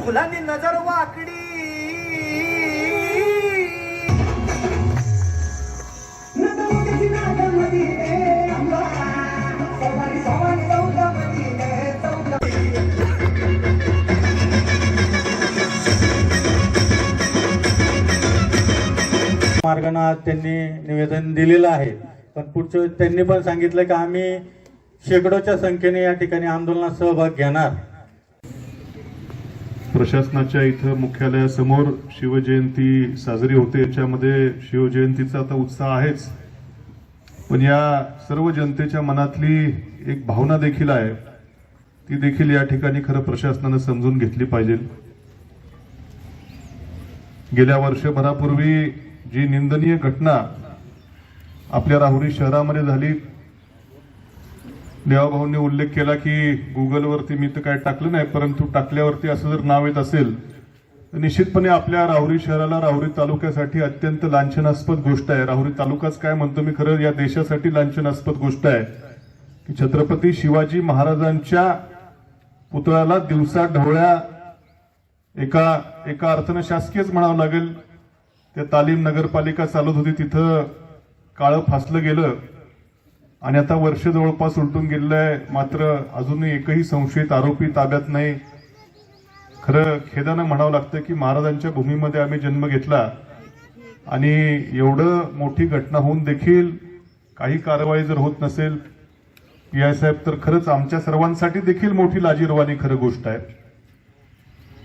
मुलांनी नजर वाकडी मार्गाने त्यांनी निवेदन दिलेलं आहे। पण पुढच्या त्यांनी पण सांगितलं की आम्ही शेकडोच्या संख्येने या ठिकाणी आंदोलनात सहभाग घेणार। प्रशासनाच्या इथं मुख्यालयासमोर शिवजयंती साजरी होते, याच्यामध्ये शिवजयंतीचा आता उत्साह आहेच, पण या सर्व जनतेच्या मनातली एक भावना देखील आहे, ती देखील या ठिकाणी खरं प्रशासनाने समजून घेतली पाहिजे। गेल्या वर्षभरापूर्वी जी निंदनीय घटना आपल्या राहुरी शहरामध्ये झाली, देवाभाऊंनी उल्लेख केला की गुगलवरती मी तर काय टाकलं नाही, परंतु टाकल्यावरती असं जर नाव येत असेल तर निश्चितपणे आपल्या राहुरी शहराला, राहुरी तालुक्यासाठी अत्यंत लांछनास्पद गोष्ट आहे। राहुरी तालुकाच काय म्हणतो मी, खरं या देशासाठी लांछनास्पद गोष्ट आहे की छत्रपती शिवाजी महाराजांच्या पुतळ्याला दिवसा ढवळ्या एका अर्थानं शासकीयच म्हणावं लागेल, त्या तालीम नगरपालिका चालत होती, तिथं काळं फासलं गेलं आणि आता वर्ष जवळपास उलटून गेलेलं आहे, मात्र अजूनही एकही संशयित आरोपी ताब्यात नाही। खरं खेदानं म्हणावं लागतं की महाराजांच्या भूमीमध्ये आम्ही जन्म घेतला आणि एवढं मोठी घटना होऊन देखील काही कारवाई जर होत नसेल पी.आय. साहेब, तर खरंच आमच्या सर्वांसाठी देखील मोठी लाजिरवाणी खरं गोष्ट आहे।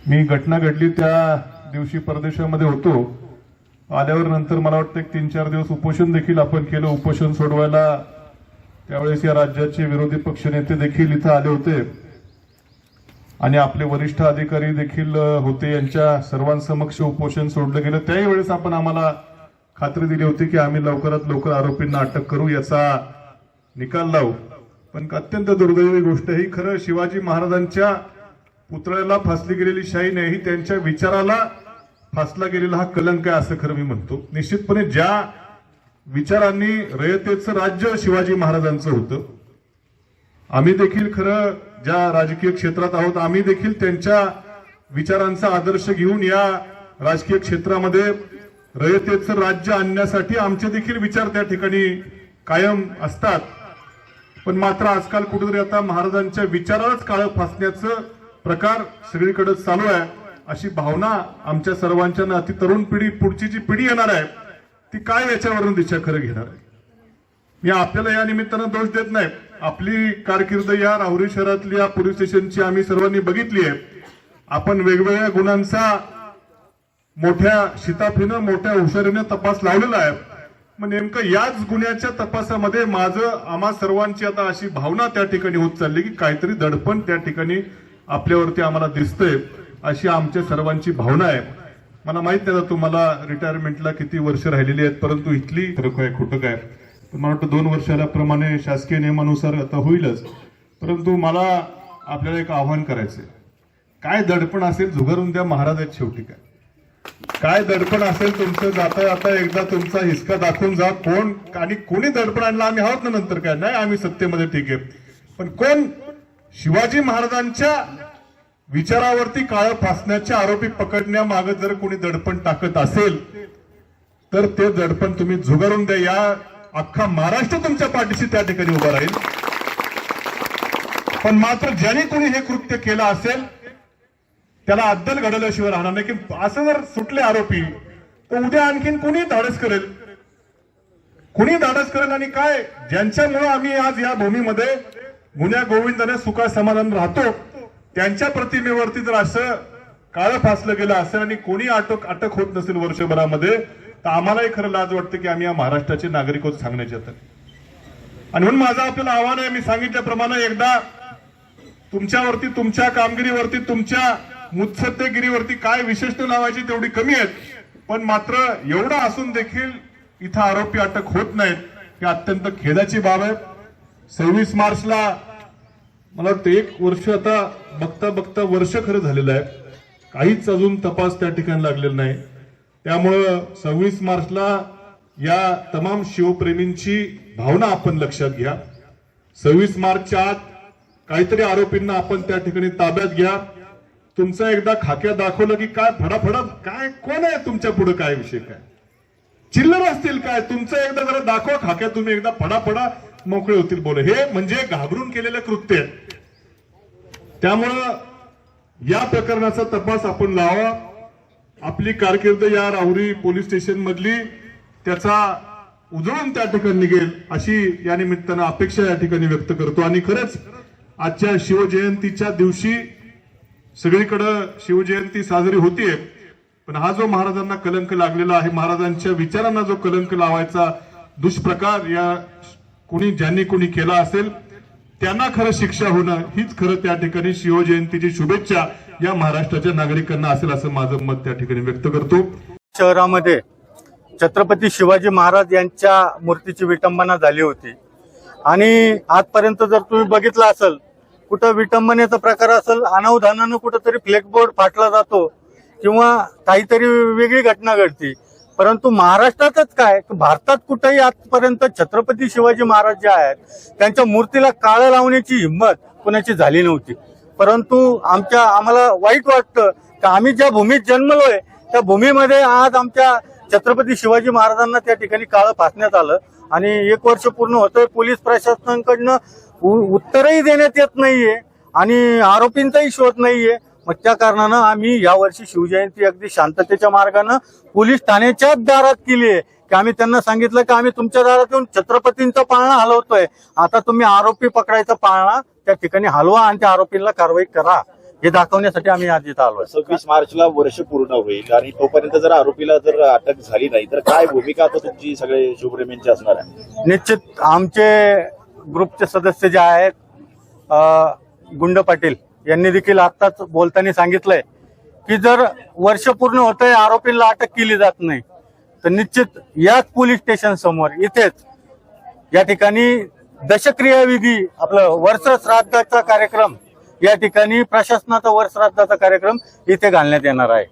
मी घटना घडली त्या दिवशी परदेशामध्ये होतो, आल्यावर नंतर मला वाटतं 3-4 दिवस उपोषण देखील आपण केलं। उपोषण सोडवायला त्यावेळेस या राज्याचे विरोधी पक्षनेते देखील इथं आले होते आणि आपले वरिष्ठ अधिकारी देखील होते, यांच्या सर्वांसमक्ष उपोषण सोडलं गेलं। त्याही वेळेस आपण आम्हाला खात्री दिली होती की आम्ही लवकरात लवकर आरोपींना अटक करू, याचा निकाल लावू। पण अत्यंत दुर्दैवी गोष्ट ही, खरं शिवाजी महाराजांच्या पुतळ्याला फासली गेलेली शाही नाही, ही त्यांच्या विचाराला फासला गेलेला हा कलंक आहे असं खरं मी म्हणतो। निश्चितपणे ज्या विचारांनी रयतेचं राज्य शिवाजी महाराजांचं होतं, आम्ही देखील खरं ज्या राजकीय क्षेत्रात आहोत, आम्ही देखील त्यांच्या विचारांचा आदर्श घेऊन या राजकीय क्षेत्रामध्ये रयतेचं राज्य आणण्यासाठी आमचे देखील विचार त्या ठिकाणी कायम असतात। पण मात्र आजकाल कुठेतरी आता महाराजांच्या विचारालाच काळं फासण्याचं प्रकार सगळीकडे चालू आहे, अशी भावना आमच्या सर्वांच्या अति तरुण पिढी, पुढची जी पिढी येणार आहे ती काय याच्यावरून दिशा खरं घेणार आहे। मी आपल्याला या निमित्तानं दोष देत नाही, आपली कारकीर्द या राहुरी शहरातली या पोलीस स्टेशनची आम्ही सर्वांनी बघितली आहे। आपण वेगवेगळ्या गुन्ह्यांचा मोठ्या शिताफीनं, मोठ्या हुशारीनं तपास लावलेला आहे। मग नेमकं याच गुन्ह्याच्या तपासामध्ये आम्हा सर्वांची आता अशी भावना त्या ठिकाणी होत चालली की काहीतरी दडपण त्या ठिकाणी आपल्यावरती आम्हाला दिसतंय, अशी आमच्या सर्वांची भावना आहे। मला माहित नाही तुम्हाला रिटायरमेंटला किती वर्ष राहिलेली आहेत, परंतु इथली खरं काय खोटं काय, मला वाटतं 2 वर्षाला प्रमाणे शासकीय नियमानुसार आता होईलच। परंतु मला आपल्याला एक आव्हान करायचंय, काय दडपण असेल झुगारून द्या, महाराज आहेत शेवटी। काय दडपण असेल तुमचं, जाता जाता एकदा तुमचा हिसका दाखवून जा, कोण आणि कोणी दडपण आणलं आम्ही आहोत ना, नंतर काय नाही आम्ही सत्तेमध्ये ठीक आहे, पण कोण शिवाजी महाराजांच्या विचारावरती काळं फासण्याचे आरोपी पकडण्यामागे जर कोणी दडपण टाकत असेल तर ते दडपण तुम्ही झुगारून द्या, या अख्खा महाराष्ट्र तुमच्या पाठीशी त्या ठिकाणी उभा राहील। पण मात्र ज्याने कोणी हे कृत्य केलं असेल त्याला अद्दल घडवल्याशिवाय राहणार नाही की असं जर सुटले आरोपी तर उद्या आणखीन कोणी धाडस करेल आणि काय ज्यांच्यामुळे आम्ही आज या भूमीमध्ये गुन्ह्या गोविंदाने सुखा समाधान राहतो त्यांच्या प्रतिमेवरती जर असं काळं फासलं गेलं असेल आणि कोणी अटक होत नसेल वर्षभरामध्ये, तर आम्हालाही खरं लाज वाटतं की आम्ही या महाराष्ट्राचे नागरिक होत सांगण्याचे आता। आणि म्हणून माझं आपल्याला आव्हान आहे, मी सांगितल्याप्रमाणे एकदा तुमच्यावरती, तुमच्या कामगिरीवरती, तुमच्या मुत्सद्देगिरीवरती काय विशेषण लावायची तेवढी कमी आहेत, पण मात्र एवढं असून देखील इथं आरोपी अटक होत नाहीत, ही अत्यंत खेदाची बाब आहे। 26 मार्चला मला वाटतं 1 वर्ष आता बघता बघता वर्ष खरं झालेलं आहे, काहीच अजून तपास त्या ठिकाणी लागलेला नाही। त्यामुळं 26 मार्चला या तमाम शिवप्रेमींची भावना आपण लक्षात घ्या। 26 मार्चच्या आत काहीतरी आरोपींना आपण त्या ठिकाणी ताब्यात घ्या, तुमचा एकदा खाक्या दाखवलं की काय फडाफडा काय कोण आहे तुमच्या पुढे काय विषय काय चिल्लर असतील काय तुमचं एकदा जरा दाखवा खाक्या तुम्ही एकदा फडाफडा मोकळे होतील बोल हे म्हणजे घाबरून केलेलं कृत्य आहे. त्यामुळं या प्रकरणाचा तपास आपण लावा. आपली कारकीर्द या राहुरी पोलीस स्टेशन मधली त्याचा उजळून त्या ठिकाणी निघेल अशी या निमित्तानं अपेक्षा या ठिकाणी व्यक्त करतो. आणि खरंच आजच्या शिवजयंतीच्या दिवशी सगळीकडे शिवजयंती साजरी होतीये पण हा जो महाराजांना कलंक लागलेला आहे महाराजांच्या विचारांना जो कलंक लावायचा दुष्प्रकार या ज्यांनी कोणी केला असेल त्यांना खरं शिक्षा होणं हीच खरं त्या ठिकाणी शिवजयंतीची शुभेच्छा या महाराष्ट्राच्या नागरिकांना असेल असं माझं मत त्या ठिकाणी व्यक्त करतो. शहरामध्ये छत्रपती शिवाजी महाराज यांच्या मूर्तीची विटंबना झाली होती आणि आजपर्यंत जर तुम्ही बघितलं असेल कुठं विटंबनेचा प्रकार असेल अनावधानानं कुठंतरी फ्लेक्सबोर्ड फाटला जातो किंवा काहीतरी वेगळी घटना घडते परंतु महाराष्ट्रातच काय भारतात कुठेही आजपर्यंत छत्रपती शिवाजी महाराज जे आहेत त्यांच्या मूर्तीला काळं लावण्याची हिंमत कोणाची झाली नव्हती. परंतु आम्हाला वाईट वाटतं की आम्ही ज्या भूमीत जन्मलोय त्या भूमीमध्ये आज आमच्या छत्रपती शिवाजी महाराजांना त्या ठिकाणी काळं फासण्यात आलं आणि 1 वर्ष पूर्ण होतंय. पोलीस प्रशासनाकडनं उत्तरही देण्यात येत नाहीये आणि आरोपींचाही शोध नाहीये. मग त्या कारणानं आम्ही यावर्षी शिवजयंती अगदी शांततेच्या मार्गानं पोलीस ठाण्याच्याच दारात केली आहे की आम्ही त्यांना सांगितलं की आम्ही तुमच्या दारात येऊन छत्रपतींचा पाळणा हलवतोय आता तुम्ही आरोपी पकडायचा पाळणा त्या ठिकाणी हलवा आणि त्या आरोपींना कारवाई करा हे दाखवण्यासाठी आम्ही आज इथं आलोय. 26 मार्चला वर्ष पूर्ण होईल आणि तोपर्यंत जर आरोपीला जर अटक झाली नाही तर काय भूमिका आता तुमची सगळे शिवप्रेमींची असणार आहे? निश्चित आमचे ग्रुपचे सदस्य जे आहेत गुंड पाटील यांनी देखील आताच बोलताना सांगितलंय की जर वर्ष पूर्ण होतंय आरोपींना अटक केली जात नाही तर निश्चित याच पोलीस स्टेशन समोर इथेच या ठिकाणी दशक्रिया विधी आपलं वर्ष श्राद्धाचा कार्यक्रम या ठिकाणी प्रशासनाचा वर्ष श्राद्धाचा कार्यक्रम इथे घालण्यात येणार आहे.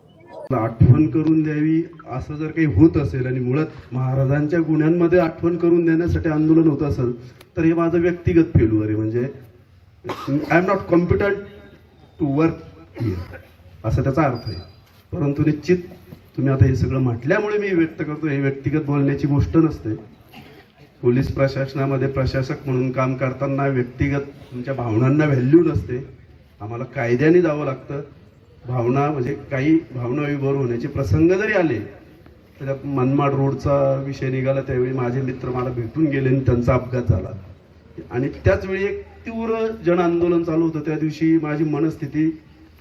आठवण करून द्यावी असं जर काही होत असेल आणि मुळात महाराजांच्या गुन्ह्यांमध्ये आठवण करून देण्यासाठी आंदोलन होत असेल तर हे माझं व्यक्तिगत फेल्युअर आहे. म्हणजे I am not competent to work here असा त्याचा अर्थ आहे. परंतु निश्चित तुम्ही आता हे सगळं म्हटल्यामुळे मी व्यक्त करतो हे व्यक्तिगत बोलण्याची गोष्ट नसते. पोलीस प्रशासनामध्ये प्रशासक म्हणून काम करताना व्यक्तिगत तुमच्या भावनांना व्हॅल्यू नसते. आम्हाला कायद्याने जावं लागतं. भावना म्हणजे काही भावना विभोर होण्याचे प्रसंग जरी आले तर मनमाड रोडचा विषय निघाला त्यावेळी माझे मित्र मला भेटून गेले आणि त्यांचा अपघात झाला आणि त्याच वेळी एक तीव्र जन आंदोलन चालू होतं. त्या दिवशी माझी मनस्थिती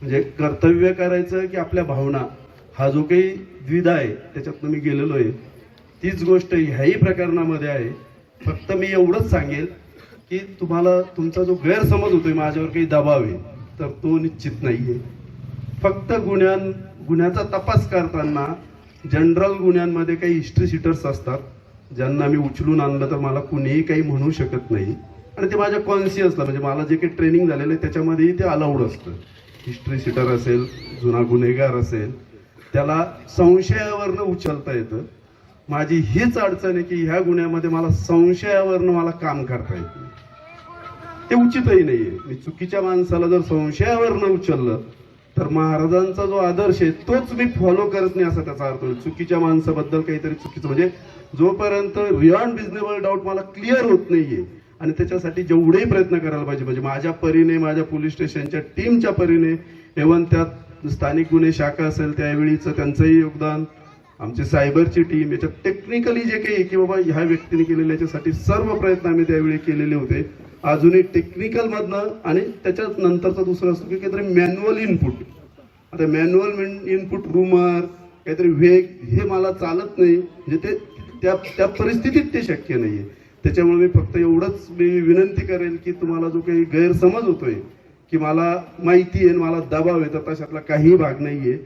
म्हणजे कर्तव्य करायचं की आपल्या भावना हा जो काही द्विधा आहे त्याच्यातनं मी गेलेलो आहे. तीच गोष्ट ह्याही प्रकरणामध्ये आहे. फक्त मी एवढंच सांगेल की तुम्हाला तुमचा जो गैरसमज होतोय माझ्यावर काही दबाव आहे तर तो निश्चित नाहीये. फक्त गुन्ह्याचा तपास करताना जनरल गुन्ह्यांमध्ये काही हिस्ट्री सीटर्स असतात ज्यांना मी उचलून आणलं तर मला कुणीही काही म्हणू शकत नाही आणि ते माझ्या कॉन्शियसला म्हणजे मला जे काही ट्रेनिंग झालेलं आहे त्याच्यामध्येही ते अलाउड असतं. हिस्ट्री सीटर असेल जुना गुन्हेगार असेल त्याला संशयावरनं उचलता येतं. माझी हीच अडचण आहे की ह्या गुन्ह्यामध्ये मला संशयावरनं मला काम करता येत नाही. ते उचितही नाहीये. मी चुकीच्या माणसाला जर संशयावरनं उचललं तर महाराजांचा जो आदर्श आहे तोच मी फॉलो करत नाही असा त्याचा अर्थ होईल. चुकीच्या माणसाबद्दल काहीतरी चुकीचं म्हणजे जोपर्यंत बियॉन्ड रिझनेबल डाऊट मला क्लिअर होत नाहीये आणि त्याच्यासाठी जेवढेही प्रयत्न करायला पाहिजे म्हणजे माझ्या परीने माझ्या पोलीस स्टेशनच्या टीमच्या परीने एव्हन त्यात स्थानिक गुन्हे शाखा असेल त्यावेळीचं त्यांचंही योगदान आमची सायबरची टीम याच्यात टेक्निकली जे काही की बाबा ह्या व्यक्तीने केलेल्या याच्यासाठी सर्व प्रयत्न आम्ही त्यावेळी केलेले होते. अजूनही टेक्निकल मधनं आणि त्याच्यात नंतरचा दुसरा असतो की काहीतरी मॅन्युअल इनपुट. आता मॅन्युअल इनपुट रूमर काहीतरी वेग हे मला चालत नाही म्हणजे ते त्या परिस्थितीत ते शक्य नाहीये. त्याच्यामुळे मी फक्त एवढंच मी विनंती करेल की तुम्हाला जो काही गैरसमज होतोय की मला माहिती आहे मला दबाव आहे तर तशातला काही भाग नाहीये.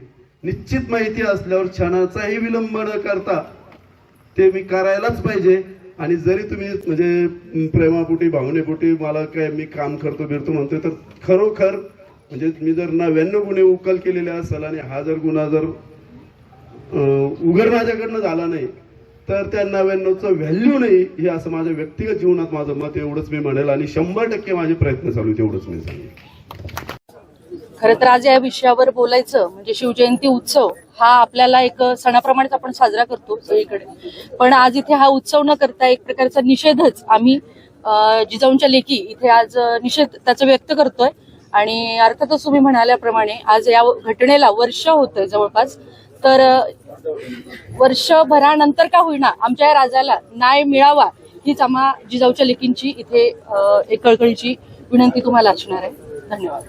निश्चित माहिती असल्यावर क्षणाचाही विलंब न करता ते मी करायलाच पाहिजे. आणि जरी तुम्ही म्हणजे प्रेमापोटी भावनेपोटी मला काय मी काम करतो बिरतो म्हणतोय तर खरोखर म्हणजे मी जर 99 गुन्हे उकल केलेले असेल आणि हा जर गुन्हा जर उघड माझ्याकडनं झाला नाही तर त्या 99चं व्हॅल्यू नाही हे असं माझ्या व्यक्तिगत जीवनात माझं मत एवढंच मी म्हणेल आणि 100% माझे प्रयत्न चालू आहेत एवढंच मी सांगेन. खरं तर आज या विषयावर बोलायचं म्हणजे शिवजयंती उत्सव हा आपल्याला एक सणाप्रमाणेच आपण साजरा करतो सगळीकडे, पण आज इथे हा उत्सव न करता एक प्रकारचा निषेधच आम्ही जिजाऊंच्या लेकी इथे आज निषेध त्याचा व्यक्त करतोय. आणि अर्थातच तुम्ही म्हणाल्याप्रमाणे आज या घटनेला वर्ष होतंय जवळपास, तर वर्षभरानंतर का होईना आमच्या या राजाला न्याय मिळावा हीच आम्हा जिजाऊच्या लेकींची इथे एक कळकळीची विनंती तुम्हाला असणार आहे. धन्यवाद.